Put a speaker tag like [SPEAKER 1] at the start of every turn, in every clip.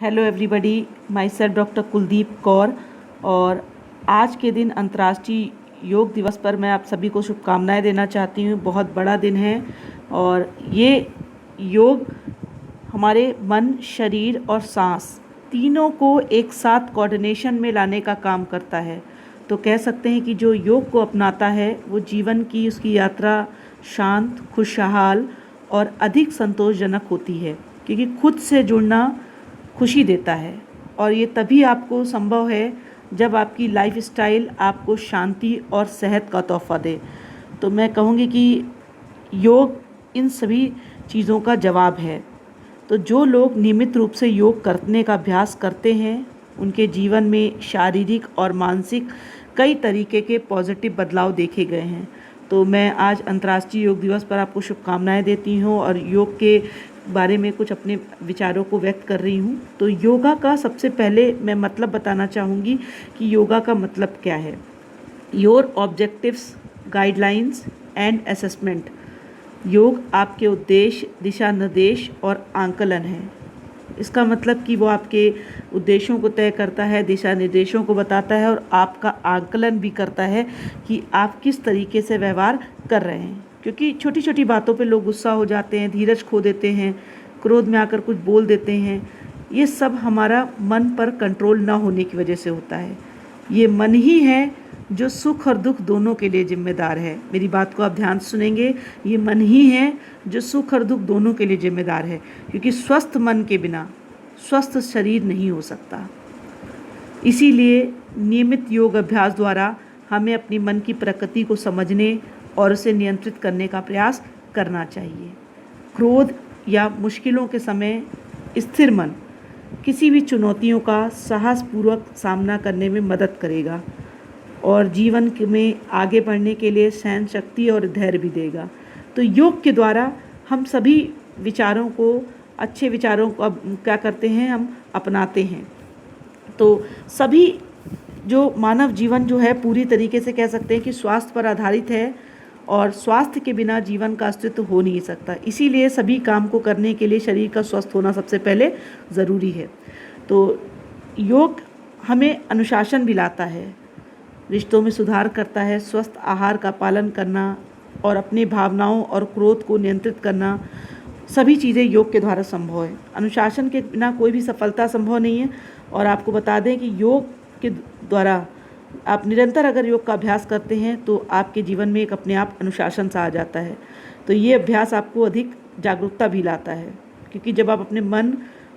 [SPEAKER 1] Hello everybody, my self doctor Kuldeep Kaur. और आज के दिन अंतर्राष्ट्रीय योग दिवस पर मैं आप सभी को शुभकामनाएं देना चाहती हूँ। बहुत बड़ा दिन है और ये योग हमारे मन, शरीर और सांस तीनों को एक साथ कोऑर्डिनेशन में लाने का काम करता है। तो कह सकते हैं कि जो योग को अपनाता है वो जीवन की उसकी यात्रा शांत, खुशहाल और अधिक संतोषजनक होती है, क्योंकि खुद से जुड़ना खुशी देता है। और ये तभी आपको संभव है जब आपकी लाइफस्टाइल आपको शांति और सेहत का तोहफ़ा दे। तो मैं कहूँगी कि योग इन सभी चीज़ों का जवाब है। तो जो लोग नियमित रूप से योग करने का अभ्यास करते हैं उनके जीवन में शारीरिक और मानसिक कई तरीके के पॉजिटिव बदलाव देखे गए हैं। तो मैं आज अंतर्राष्ट्रीय योग दिवस पर आपको शुभकामनाएं देती हूँ और योग के बारे में कुछ अपने विचारों को व्यक्त कर रही हूँ। तो योगा का सबसे पहले मैं मतलब बताना चाहूँगी कि योगा का मतलब क्या है। Your objectives, guidelines and assessment. योग आपके उद्देश्य, दिशा निर्देश और आंकलन है। इसका मतलब कि वो आपके उद्देश्यों को तय करता है, दिशा निर्देशों को बताता है और आपका आंकलन भी करता है कि आप किस तरीके से व्यवहार कर रहे हैं। क्योंकि छोटी छोटी बातों पे लोग गुस्सा हो जाते हैं, धीरज खो देते हैं, क्रोध में आकर कुछ बोल देते हैं। ये सब हमारा मन पर कंट्रोल ना होने की वजह से होता है। ये मन ही है जो सुख और दुख दोनों के लिए जिम्मेदार है। मेरी बात को आप ध्यान से सुनेंगे। ये मन ही है जो सुख और दुख दोनों के लिए जिम्मेदार है, क्योंकि स्वस्थ मन के बिना स्वस्थ शरीर नहीं हो सकता। इसीलिए नियमित योग अभ्यास द्वारा हमें अपनी मन की प्रकृति को समझने और उसे नियंत्रित करने का प्रयास करना चाहिए। क्रोध या मुश्किलों के समय स्थिर मन किसी भी चुनौतियों का साहसपूर्वक सामना करने में मदद करेगा और जीवन में आगे बढ़ने के लिए सहन शक्ति और धैर्य भी देगा। तो योग के द्वारा हम सभी विचारों को, अच्छे विचारों को अब क्या करते हैं, हम अपनाते हैं। तो सभी जो मानव जीवन जो है पूरी तरीके से कह सकते हैं कि स्वास्थ्य पर आधारित है और स्वास्थ्य के बिना जीवन का अस्तित्व हो नहीं सकता। इसीलिए सभी काम को करने के लिए शरीर का स्वस्थ होना सबसे पहले ज़रूरी है। तो योग हमें अनुशासन भी लाता है, रिश्तों में सुधार करता है, स्वस्थ आहार का पालन करना और अपनी भावनाओं और क्रोध को नियंत्रित करना, सभी चीज़ें योग के द्वारा संभव है। अनुशासन के बिना कोई भी सफलता संभव नहीं है। और आपको बता दें कि योग के द्वारा आप निरंतर अगर योग का अभ्यास करते हैं तो आपके जीवन में एक अपने आप अनुशासन सा आ जाता है। तो ये अभ्यास आपको अधिक जागरूकता भी लाता है, क्योंकि जब आप अपने मन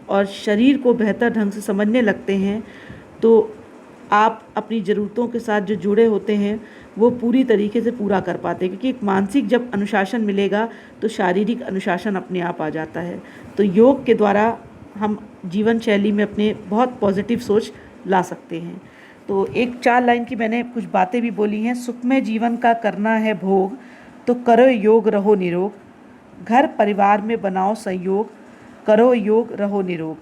[SPEAKER 1] और शरीर को बेहतर ढंग से समझने लगते हैं तो आप अपनी ज़रूरतों के साथ जो जुड़े होते हैं वो पूरी तरीके से पूरा कर पाते हैं। क्योंकि एक मानसिक जब अनुशासन मिलेगा तो शारीरिक अनुशासन अपने आप आ जाता है। तो योग के द्वारा हम जीवन शैली में अपने बहुत पॉजिटिव सोच ला सकते हैं। तो एक 4 लाइन की मैंने कुछ बातें भी बोली हैं। सुखमय जीवन का करना है भोग, तो करो योग रहो निरोग। घर परिवार में बनाओ संयोग, करो योग रहो निरोग।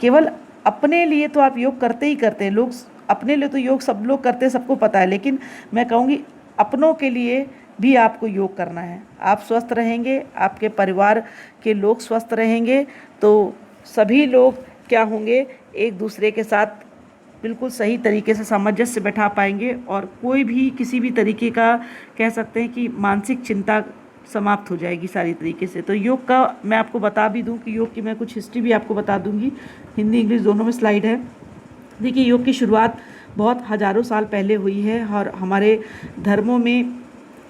[SPEAKER 1] केवल अपने लिए तो आप योग करते ही करते हैं। लोग अपने लिए तो योग सब लोग करते हैं, सबको पता है, लेकिन मैं कहूँगी अपनों के लिए भी आपको योग करना है। आप स्वस्थ रहेंगे, आपके परिवार के लोग स्वस्थ रहेंगे, तो सभी लोग क्या होंगे, एक दूसरे के साथ बिल्कुल सही तरीके से सामंजस्य बैठा पाएंगे और कोई भी किसी भी तरीके का कह सकते हैं कि मानसिक चिंता समाप्त हो जाएगी सारी तरीके से। तो योग का मैं आपको बता भी दूं कि योग की मैं कुछ हिस्ट्री भी आपको बता दूंगी, हिंदी इंग्लिश दोनों में स्लाइड है। देखिए, योग की शुरुआत बहुत हज़ारों साल पहले हुई है और हमारे धर्मों में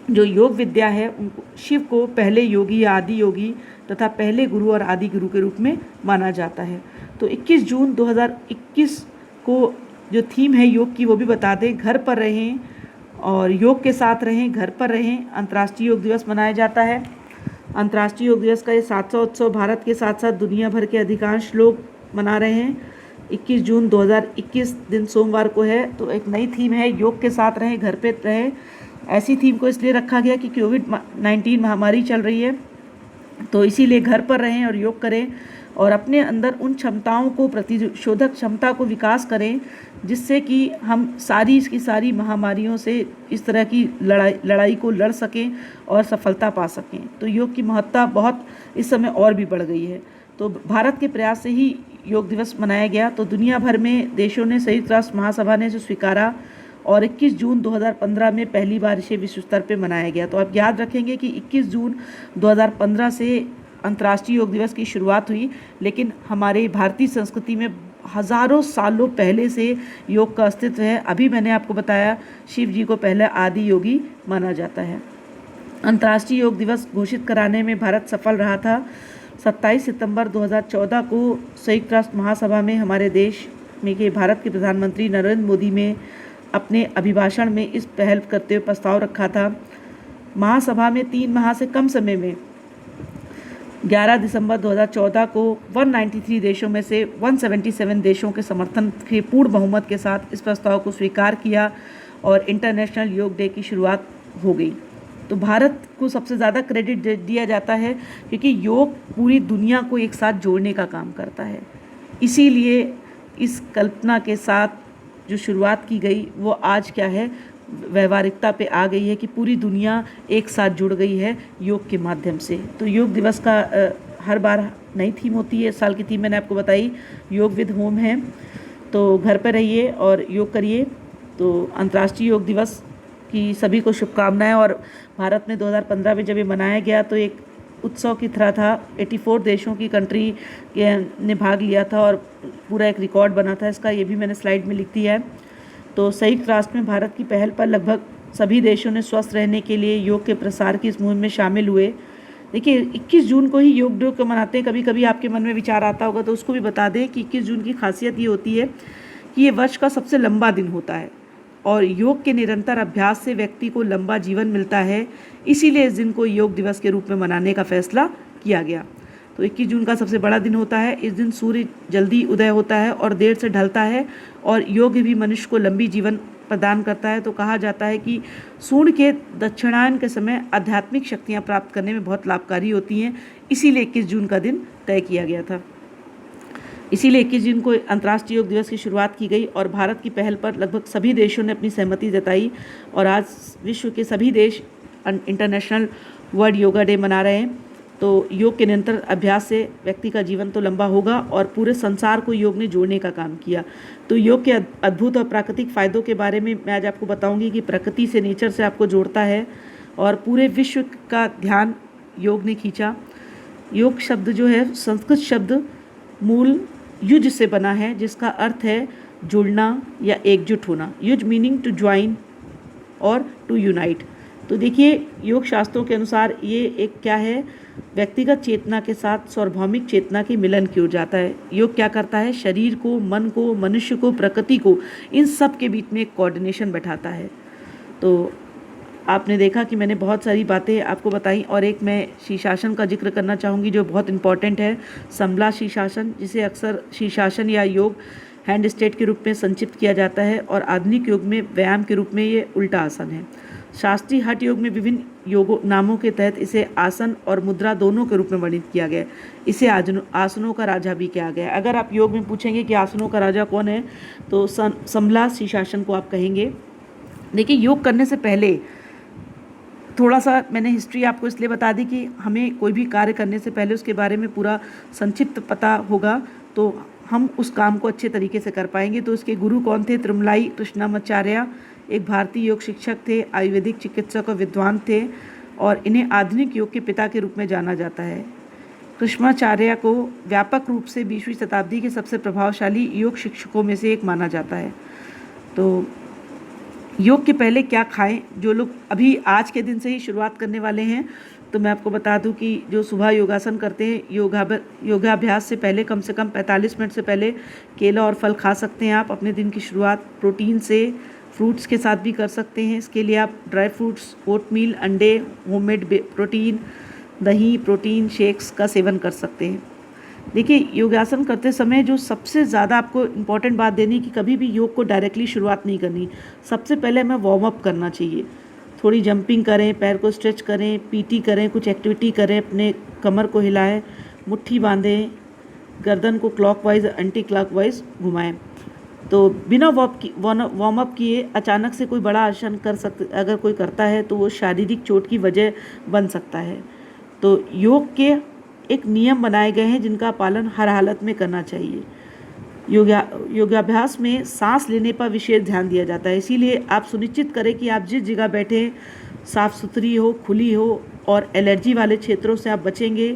[SPEAKER 1] जो योग विद्या है उनको शिव को पहले योगी या आदि योगी तथा पहले गुरु और आदि गुरु के रूप में माना जाता है। तो 21 जून 2021 को जो थीम है योग की वो भी बता दें। घर पर रहें और योग के साथ रहें, घर पर रहें, अंतर्राष्ट्रीय योग दिवस मनाया जाता है। अंतर्राष्ट्रीय योग दिवस का ये 7वां उत्सव भारत के साथ साथ दुनिया भर के अधिकांश लोग मना रहे हैं। 21 जून 2021 दिन सोमवार को है। तो एक नई थीम है, योग के साथ रहें, घर पे रहें। ऐसी थीम को इसलिए रखा गया कि कोविड-19 महामारी चल रही है, तो इसीलिए घर पर रहें और योग करें और अपने अंदर उन क्षमताओं को, प्रतिशोधक क्षमता को विकास करें, जिससे कि हम सारी की सारी महामारियों से इस तरह की लड़ाई को लड़ सकें और सफलता पा सकें। तो योग की महत्ता बहुत इस समय और भी बढ़ गई है। तो भारत के प्रयास से ही योग दिवस मनाया गया तो दुनिया भर में देशों ने, संयुक्त राष्ट्र महासभा ने इसे स्वीकारा और 21 जून 2015 में पहली बार इसे विश्व स्तर पर मनाया गया। तो आप याद रखेंगे कि 21 जून 2015 से अंतर्राष्ट्रीय योग दिवस की शुरुआत हुई, लेकिन हमारे भारतीय संस्कृति में हज़ारों सालों पहले से योग का अस्तित्व है। अभी मैंने आपको बताया शिव जी को पहले आदि योगी माना जाता है। अंतर्राष्ट्रीय योग दिवस घोषित कराने में भारत सफल रहा था। 27 सितंबर 2014 को संयुक्त राष्ट्र महासभा में हमारे देश में के भारत के प्रधानमंत्री नरेंद्र मोदी में अपने अभिभाषण में इस पहल करते हुए प्रस्ताव रखा था। महासभा में 3 माह से कम समय में 11 दिसंबर 2014 को 193 देशों में से 177 देशों के समर्थन के पूर्ण बहुमत के साथ इस प्रस्ताव को स्वीकार किया और इंटरनेशनल योग डे की शुरुआत हो गई। तो भारत को सबसे ज़्यादा क्रेडिट दिया जाता है क्योंकि योग पूरी दुनिया को एक साथ जोड़ने का काम करता है। इसीलिए इस कल्पना के साथ जो शुरुआत की गई वो आज क्या है, व्यवहारिकता पे आ गई है कि पूरी दुनिया एक साथ जुड़ गई है योग के माध्यम से। तो योग दिवस का हर बार नई थीम होती है। साल की थीम मैंने आपको बताई, योग विद होम है। तो घर पर रहिए और योग करिए। तो अंतर्राष्ट्रीय योग दिवस की सभी को शुभकामनाएं। और भारत में 2015 में जब ये मनाया गया तो एक उत्सव की तरह था। 84 देशों की कंट्री ने भाग लिया था और पूरा एक रिकॉर्ड बना था इसका, ये भी मैंने स्लाइड में लिख दिया है। तो संयुक्त राष्ट्र में भारत की पहल पर लगभग सभी देशों ने स्वस्थ रहने के लिए योग के प्रसार की इस मुहिम में शामिल हुए। देखिए 21 जून को ही योग डे को मनाते हैं। कभी कभी आपके मन में विचार आता होगा तो उसको भी बता दें कि 21 जून की खासियत ये होती है कि ये वर्ष का सबसे लंबा दिन होता है और योग के निरंतर अभ्यास से व्यक्ति को लंबा जीवन मिलता है। इसीलिए इस दिन को योग दिवस के रूप में मनाने का फैसला किया गया। तो 21 जून का सबसे बड़ा दिन होता है। इस दिन सूर्य जल्दी उदय होता है और देर से ढलता है और योग भी मनुष्य को लंबी जीवन प्रदान करता है। तो कहा जाता है कि सूर्य के दक्षिणायन के समय आध्यात्मिक शक्तियाँ प्राप्त करने में बहुत लाभकारी होती हैं। इसीलिए 21 जून का दिन तय किया गया था। इसीलिए 21 जून को अंतर्राष्ट्रीय योग दिवस की शुरुआत की गई और भारत की पहल पर लगभग सभी देशों ने अपनी सहमति जताई और आज विश्व के सभी देश इंटरनेशनल वर्ल्ड योगा डे मना रहे हैं। तो योग के निरंतर अभ्यास से व्यक्ति का जीवन तो लंबा होगा और पूरे संसार को योग ने जोड़ने का काम किया। तो योग के अद्भुत और प्राकृतिक फ़ायदों के बारे में मैं आज आपको बताऊंगी कि प्रकृति से, नेचर से आपको जोड़ता है और पूरे विश्व का ध्यान योग ने खींचा। योग शब्द जो है संस्कृत शब्द मूल युज से बना है जिसका अर्थ है जुड़ना या एकजुट होना। युज मीनिंग टू ज्वाइन और टू यूनाइट। तो देखिए योग शास्त्रों के अनुसार ये एक क्या है, व्यक्तिगत चेतना के साथ सार्वभौमिक चेतना के मिलन की ओर जाता है। योग क्या करता है, शरीर को, मन को, मनुष्य को, प्रकृति को, इन सब के बीच में एक कोऑर्डिनेशन बैठाता है। तो आपने देखा कि मैंने बहुत सारी बातें आपको बताई और एक मैं शीर्षासन का जिक्र करना चाहूँगी जो बहुत इंपॉर्टेंट है, समला शीर्षासन, जिसे अक्सर शीर्षासन या योग हैंड स्टेट के रूप में संक्षिप्त किया जाता है और आधुनिक योग में व्यायाम के रूप में ये उल्टा आसन है। शास्त्रीय हठ योग में विभिन्न योग नामों के तहत इसे आसन और मुद्रा दोनों के रूप में वर्णित किया गया है। इसे आसनों का राजा भी कहा गया है। अगर आप योग में पूछेंगे कि आसनों का राजा कौन है तो समला शीर्षासन को आप कहेंगे। देखिए योग करने से पहले थोड़ा सा मैंने हिस्ट्री आपको इसलिए बता दी कि हमें कोई भी कार्य करने से पहले उसके बारे में पूरा संक्षिप्त पता होगा तो हम उस काम को अच्छे तरीके से कर पाएंगे। तो इसके गुरु कौन थे? तिरुमलाई कृष्णामाचार्य एक भारतीय योग शिक्षक थे, आयुर्वेदिक चिकित्सक और विद्वान थे और इन्हें आधुनिक योग के पिता के रूप में जाना जाता है। कृष्णाचार्य को व्यापक रूप से 20वीं शताब्दी के सबसे प्रभावशाली योग शिक्षकों में से एक माना जाता है। तो योग के पहले क्या खाएं? जो लोग अभी आज के दिन से ही शुरुआत करने वाले हैं तो मैं आपको बता दूं कि जो सुबह योगासन करते हैं, योगाभ्यास से पहले कम से कम 45 मिनट से पहले केला और फल खा सकते हैं। आप अपने दिन की शुरुआत प्रोटीन से, फ्रूट्स के साथ भी कर सकते हैं। इसके लिए आप ड्राई फ्रूट्स, ओटमील, अंडे, होममेड प्रोटीन, दही, प्रोटीन शेक्स का सेवन कर सकते हैं। देखिए योगासन करते समय जो सबसे ज़्यादा आपको इम्पॉर्टेंट बात देनी कि कभी भी योग को डायरेक्टली शुरुआत नहीं करनी। सबसे पहले हमें वार्म अप करना चाहिए। थोड़ी जंपिंग करें, पैर को स्ट्रेच करें, पीटी करें, कुछ एक्टिविटी करें, अपने कमर को हिलाएं, मुट्ठी बांधें, गर्दन को क्लॉकवाइज एंटी क्लॉकवाइज घुमाएं। तो बिना वार्म अप किए अचानक से कोई बड़ा आसन अगर कोई करता है तो वो शारीरिक चोट की वजह बन सकता है। तो योग के एक नियम बनाए गए हैं जिनका पालन हर हालत में करना चाहिए। योगाभ्यास में सांस लेने पर विशेष ध्यान दिया जाता है, इसीलिए आप सुनिश्चित करें कि आप जिस जगह बैठे साफ़ सुथरी हो, खुली हो और एलर्जी वाले क्षेत्रों से आप बचेंगे।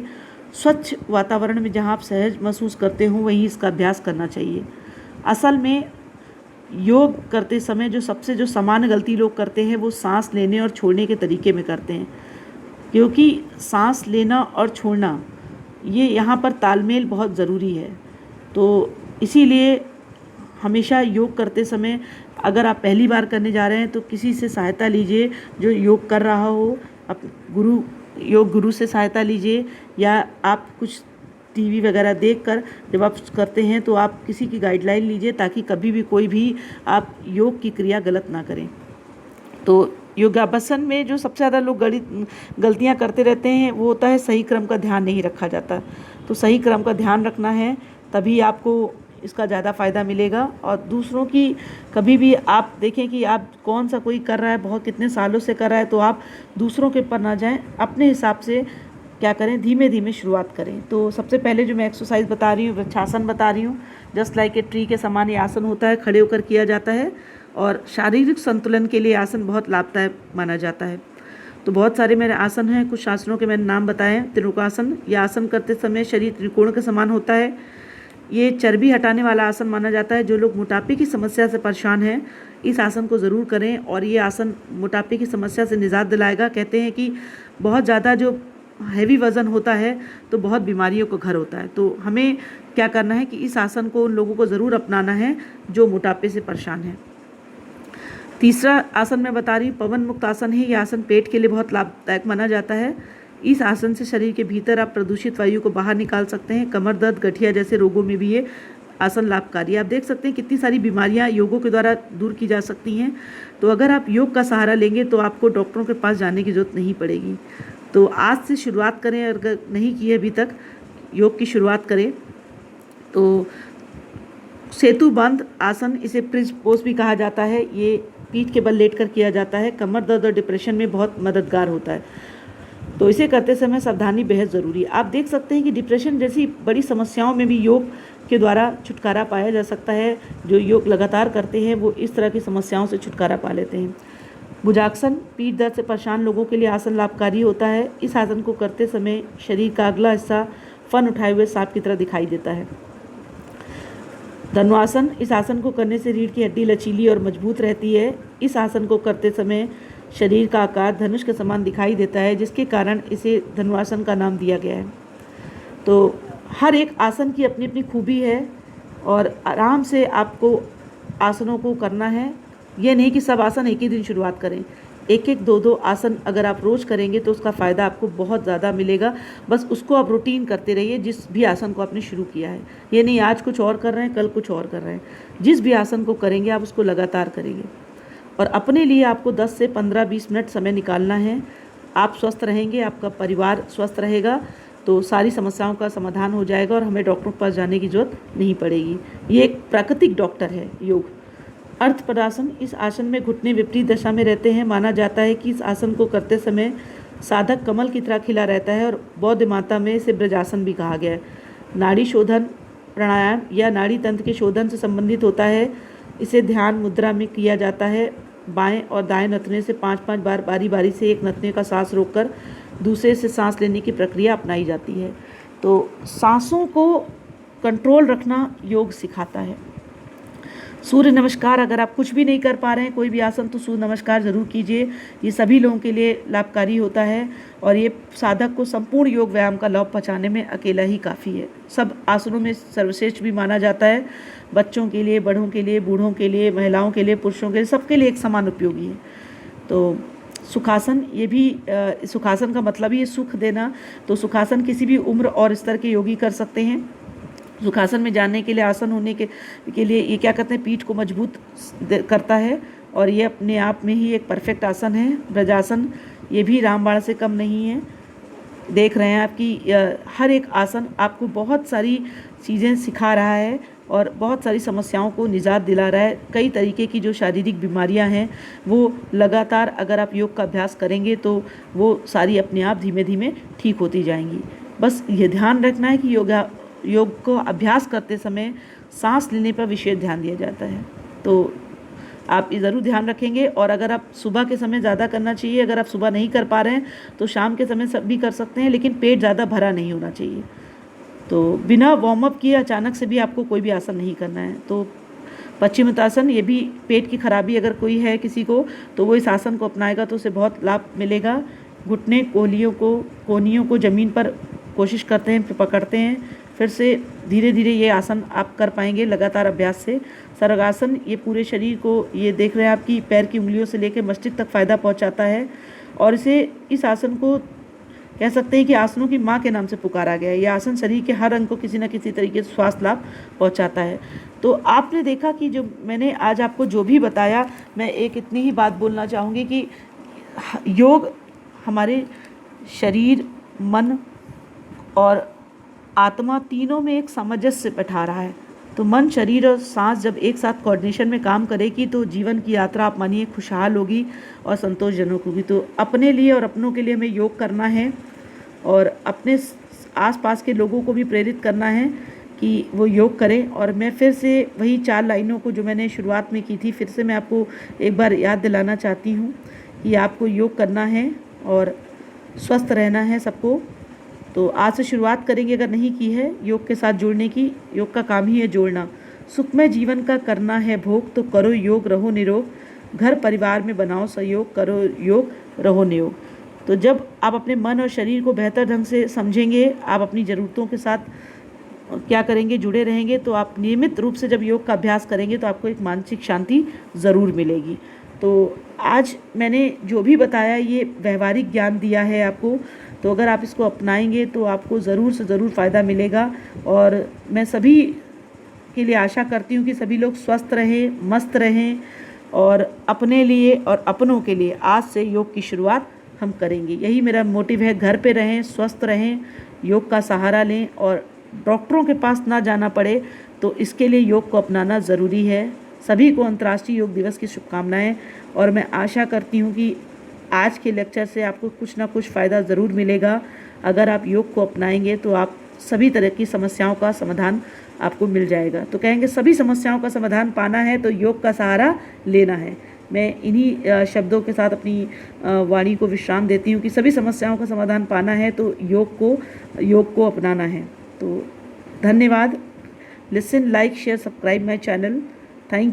[SPEAKER 1] स्वच्छ वातावरण में जहाँ आप सहज महसूस करते हो वहीं इसका अभ्यास करना चाहिए। असल में योग करते समय जो सामान्य गलती लोग करते हैं वो सांस लेने और छोड़ने के तरीके में करते हैं, क्योंकि सांस लेना और छोड़ना ये यहाँ पर तालमेल बहुत ज़रूरी है। तो इसीलिए हमेशा योग करते समय अगर आप पहली बार करने जा रहे हैं तो किसी से सहायता लीजिए जो योग कर रहा हो, योग गुरु से सहायता लीजिए, या आप कुछ टीवी वगैरह देखकर जब आप करते हैं तो आप किसी की गाइडलाइन लीजिए, ताकि कभी भी कोई भी आप योग की क्रिया गलत ना करें। तो योगाभ्यासन में जो सबसे ज़्यादा लोग गलतियाँ करते रहते हैं वो होता है सही क्रम का ध्यान नहीं रखा जाता। तो सही क्रम का ध्यान रखना है, तभी आपको इसका ज़्यादा फ़ायदा मिलेगा। और दूसरों की कभी भी आप देखें कि आप कौन सा कोई कर रहा है, बहुत कितने सालों से कर रहा है, तो आप दूसरों के पर ना जाएं, अपने हिसाब से क्या करें, धीमे धीमे शुरुआत करें। तो सबसे पहले जो मैं एक्सरसाइज बता रही हूँ, वृक्षासन बता रही हूँ। जस्ट लाइक ए ट्री के समान ये आसन होता है, खड़े होकर किया जाता है और शारीरिक संतुलन के लिए आसन बहुत लाभदायक माना जाता है। तो बहुत सारे मेरे आसन हैं, कुछ आसनों के मैंने नाम बताए। त्रिकोणासन, यह आसन करते समय शरीर त्रिकोण के समान होता है। ये चर्बी हटाने वाला आसन माना जाता है। जो लोग मोटापे की समस्या से परेशान हैं इस आसन को ज़रूर करें, और ये आसन मोटापे की समस्या से निजात दिलाएगा। कहते हैं कि बहुत ज़्यादा जो हैवी वज़न होता है तो बहुत बीमारियों का घर होता है। तो हमें क्या करना है कि इस आसन को उन लोगों को ज़रूर अपनाना है जो मोटापे से परेशान हैं। तीसरा आसन मैं बता रही हूँ, पवन मुक्त आसन है। यह आसन पेट के लिए बहुत लाभदायक माना जाता है। इस आसन से शरीर के भीतर आप प्रदूषित वायु को बाहर निकाल सकते हैं। कमर दर्द, गठिया जैसे रोगों में भी ये आसन लाभकारी है। आप देख सकते हैं कितनी सारी बीमारियां योगों के द्वारा दूर की जा सकती हैं। तो अगर आप योग का सहारा लेंगे तो आपको डॉक्टरों के पास जाने की ज़रूरत नहीं पड़ेगी। तो आज से शुरुआत करें, अगर नहीं की है अभी तक योग की शुरुआत करें। तो सेतु बंद आसन, इसे प्रिंस पोज भी कहा जाता है। ये पीठ के बल लेटकर किया जाता है। कमर दर्द और डिप्रेशन में बहुत मददगार होता है। तो इसे करते समय सावधानी बेहद ज़रूरी है। आप देख सकते हैं कि डिप्रेशन जैसी बड़ी समस्याओं में भी योग के द्वारा छुटकारा पाया जा सकता है। जो योग लगातार करते हैं वो इस तरह की समस्याओं से छुटकारा पा लेते हैं। भुजासन, पीठ दर्द से परेशान लोगों के लिए आसन लाभकारी होता है। इस आसन को करते समय शरीर का अगला हिस्सा फन उठाए हुए सांप की तरह दिखाई देता है। धनुरासन, इस आसन को करने से रीढ़ की हड्डी लचीली और मजबूत रहती है। इस आसन को करते समय शरीर का आकार धनुष के समान दिखाई देता है, जिसके कारण इसे धनुरासन का नाम दिया गया है। तो हर एक आसन की अपनी अपनी खूबी है और आराम से आपको आसनों को करना है। ये नहीं कि सब आसन एक ही दिन शुरुआत करें। एक एक दो दो आसन अगर आप रोज़ करेंगे तो उसका फ़ायदा आपको बहुत ज़्यादा मिलेगा। बस उसको आप रूटीन करते रहिए, जिस भी आसन को आपने शुरू किया है। ये नहीं आज कुछ और कर रहे हैं, कल कुछ और कर रहे हैं। जिस भी आसन को करेंगे आप उसको लगातार करेंगे, और अपने लिए आपको 10 से 15-20 मिनट समय निकालना है। आप स्वस्थ रहेंगे, आपका परिवार स्वस्थ रहेगा, तो सारी समस्याओं का समाधान हो जाएगा और हमें डॉक्टर के पास जाने की ज़रूरत नहीं पड़ेगी। ये एक प्राकृतिक डॉक्टर है योग। अर्थ पदासन, इस आसन में घुटने विपरीत दशा में रहते हैं। माना जाता है कि इस आसन को करते समय साधक कमल की तरह खिला रहता है, और बौद्ध माता में इसे ब्रजासन भी कहा गया है। नाड़ी शोधन प्राणायाम या नाड़ी तंत्र के शोधन से संबंधित होता है। इसे ध्यान मुद्रा में किया जाता है। बाएं और दाएं नथने से 5-5 बार बारी बारी से एक नथने का सांस रोककर दूसरे से सांस लेने की प्रक्रिया अपनाई जाती है। तो सांसों को कंट्रोल रखना योग सिखाता है। सूर्य नमस्कार, अगर आप कुछ भी नहीं कर पा रहे हैं कोई भी आसन, तो सूर्य नमस्कार ज़रूर कीजिए। ये सभी लोगों के लिए लाभकारी होता है, और ये साधक को संपूर्ण योग व्यायाम का लाभ पहुँचाने में अकेला ही काफ़ी है। सब आसनों में सर्वश्रेष्ठ भी माना जाता है। बच्चों के लिए, बड़ों के लिए, बूढ़ों के लिए, महिलाओं के लिए, पुरुषों के लिए, सबके लिए एक समान उपयोगी है। तो सुखासन, ये भी सुखासन का मतलब ही है सुख देना। तो सुखासन किसी भी उम्र और स्तर के योगी कर सकते हैं। सुखासन में जाने के लिए, आसन होने के लिए ये क्या करते हैं, पीठ को मजबूत करता है, और ये अपने आप में ही एक परफेक्ट आसन है। ब्रजासन, ये भी रामबाण से कम नहीं है। देख रहे हैं आपकी हर एक आसन आपको बहुत सारी चीज़ें सिखा रहा है और बहुत सारी समस्याओं को निजात दिला रहा है। कई तरीके की जो शारीरिक बीमारियां हैं वो लगातार अगर आप योग का अभ्यास करेंगे तो वो सारी अपने आप धीमे धीमे ठीक होती जाएंगी। बस ये ध्यान रखना है कि योग को अभ्यास करते समय सांस लेने पर विशेष ध्यान दिया जाता है। तो आप ये ज़रूर ध्यान रखेंगे। और अगर आप सुबह के समय ज़्यादा करना चाहिए, अगर आप सुबह नहीं कर पा रहे हैं तो शाम के समय सब भी कर सकते हैं, लेकिन पेट ज़्यादा भरा नहीं होना चाहिए। तो बिना वार्म अप किए अचानक से भी आपको कोई भी आसन नहीं करना है। तो पश्चिमोत्तासन, ये भी पेट की खराबी अगर कोई है किसी को तो वो इस आसन को अपनाएगा तो उसे बहुत लाभ मिलेगा। घुटने कोहनियों को ज़मीन पर कोशिश करते हैं, फिर पकड़ते हैं, फिर से धीरे धीरे ये आसन आप कर पाएंगे लगातार अभ्यास से। सर्गासन, ये पूरे शरीर को, ये देख रहे हैं आपकी पैर की उंगलियों से लेकर मस्तिष्क तक फ़ायदा पहुंचाता है। और इस आसन को कह सकते हैं कि आसनों की माँ के नाम से पुकारा गया है। यह आसन शरीर के हर अंग को किसी न किसी तरीके से स्वास्थ्य लाभ पहुंचाता है। तो आपने देखा कि जो मैंने आज आपको जो भी बताया, मैं एक इतनी ही बात बोलना चाहूँगी कि योग हमारे शरीर, मन और आत्मा तीनों में एक सामंजस्य बैठा रहा है। तो मन, शरीर और सांस जब एक साथ कोऑर्डिनेशन में काम करेगी तो जीवन की यात्रा आप मानिए खुशहाल होगी और संतोषजनक होगी। तो अपने लिए और अपनों के लिए हमें योग करना है और अपने आसपास के लोगों को भी प्रेरित करना है कि वो योग करें। और मैं फिर से वही 4 लाइनों को जो मैंने शुरुआत में की थी, फिर से मैं आपको एक बार याद दिलाना चाहती हूँ कि आपको योग करना है और स्वस्थ रहना है सबको। तो आज से शुरुआत करेंगे अगर नहीं की है योग के साथ जुड़ने की। योग का काम ही है जोड़ना। सुखमय जीवन का करना है भोग, तो करो योग रहो निरोग। घर परिवार में बनाओ सहयोग, करो योग रहो निरोग। तो जब आप अपने मन और शरीर को बेहतर ढंग से समझेंगे, आप अपनी ज़रूरतों के साथ क्या करेंगे, जुड़े रहेंगे, तो आप नियमित रूप से जब योग का अभ्यास करेंगे तो आपको एक मानसिक शांति ज़रूर मिलेगी। तो आज मैंने जो भी बताया ये व्यवहारिक ज्ञान दिया है आपको, तो अगर आप इसको अपनाएंगे तो आपको ज़रूर से ज़रूर फ़ायदा मिलेगा। और मैं सभी के लिए आशा करती हूँ कि सभी लोग स्वस्थ रहें, मस्त रहें और अपने लिए और अपनों के लिए आज से योग की शुरुआत हम करेंगे। यही मेरा मोटिव है। घर पे रहें, स्वस्थ रहें, योग का सहारा लें और डॉक्टरों के पास ना जाना पड़े, तो इसके लिए योग को अपनाना ज़रूरी है। सभी को अंतर्राष्ट्रीय योग दिवस की शुभकामनाएं। और मैं आशा करती हूँ कि आज के लेक्चर से आपको कुछ ना कुछ फ़ायदा ज़रूर मिलेगा। अगर आप योग को अपनाएंगे तो आप सभी तरह की समस्याओं का समाधान आपको मिल जाएगा। तो कहेंगे सभी समस्याओं का समाधान पाना है तो योग का सहारा लेना है। मैं इन्हीं शब्दों के साथ अपनी वाणी को विश्राम देती हूँ कि सभी समस्याओं का समाधान पाना है तो योग को अपनाना है। तो धन्यवाद। Listen, like, share, subscribe my channel. Thank